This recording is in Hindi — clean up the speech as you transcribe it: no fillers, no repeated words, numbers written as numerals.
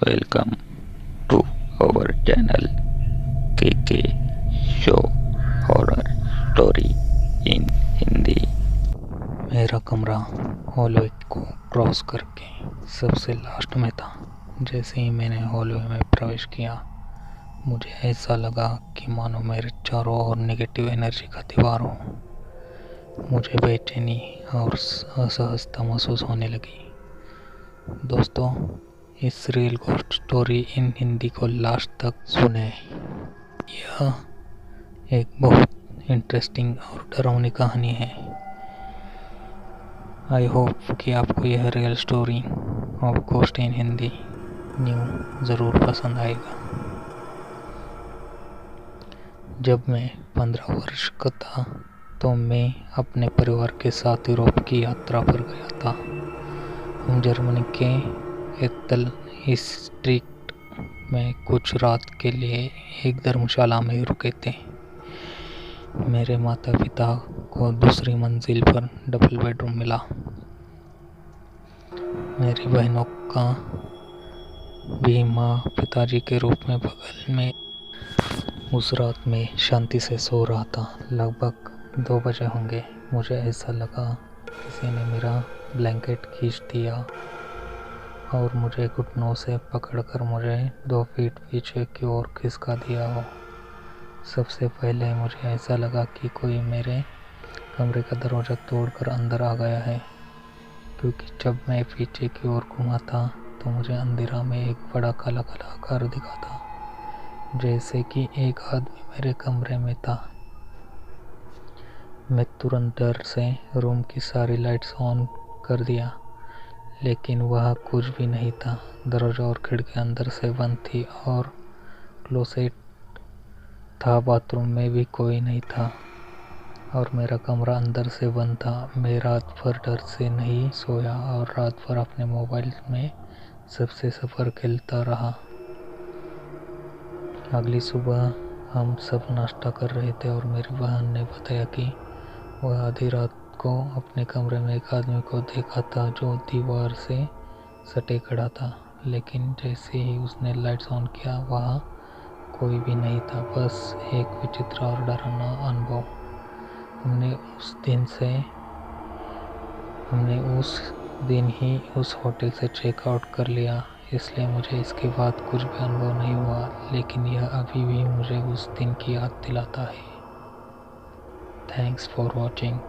Welcome to our channel KK Show Horror Story in Hindi. मेरा कमरा हॉलवे को क्रॉस करके सबसे लास्ट में था। जैसे ही मैंने हॉलवे में प्रवेश किया, मुझे ऐसा लगा कि मानो मेरे चारों ओर नेगेटिव एनर्जी का दीवार हो। मुझे बेचैनी और असहजता महसूस होने लगी। दोस्तों, इस real ghost story in Hindi को लास्ट तक सुने। यह एक बहुत इंटरेस्टिंग और डरावनी कहानी है। आई होप कि आपको यह real story of ghost in Hindi new ज़रूर पसंद आएगा। जब मैं 15 वर्ष का था तो मैं अपने परिवार के साथ यूरोप की यात्रा पर गया था। हम जर्मनी के एत्तल डिस्ट्रिक्ट में कुछ रात के लिए एक धर्मशाला में रुके थे। मेरे माता पिता को दूसरी मंजिल पर डबल बेडरूम मिला। मेरी बहनों का भी माँ पिताजी के रूप में बगल में। उस रात में शांति से सो रहा था। लगभग 2 बजे होंगे। मुझे ऐसा लगा किसी ने मेरा ब्लैंकेट खींच दिया और मुझे घुटनों से पकड़कर मुझे 2 फीट पीछे की ओर खिसका दिया हो। सबसे पहले मुझे ऐसा लगा कि कोई मेरे कमरे का दरवाज़ा तोड़कर अंदर आ गया है, क्योंकि जब मैं पीछे की ओर घूमा था तो मुझे अंधेरा में एक बड़ा काला काला आकार दिखा था, जैसे कि एक आदमी मेरे कमरे में था। मैं तुरंत डर से रूम की सारी लाइट्स ऑन कर दिया, लेकिन वह कुछ भी नहीं था। दरवाजा और खिड़की अंदर से बंद थी और क्लोसेट था। बाथरूम में भी कोई नहीं था और मेरा कमरा अंदर से बंद था। मैं रात भर डर से नहीं सोया और रात भर अपने मोबाइल में सबसे सफ़र खेलता रहा। अगली सुबह हम सब नाश्ता कर रहे थे और मेरी बहन ने बताया कि वह आधी रात को अपने कमरे में एक आदमी को देखा था जो दीवार से सटे खड़ा था, लेकिन जैसे ही उसने लाइट्स ऑन किया वहाँ कोई भी नहीं था, बस एक विचित्र और डरावना अनुभव। हमने उस दिन ही उस होटल से चेकआउट कर लिया, इसलिए मुझे इसके बाद कुछ भी अनुभव नहीं हुआ, लेकिन यह अभी भी मुझे उस दिन की याद दिलाता है। Thanks for watching.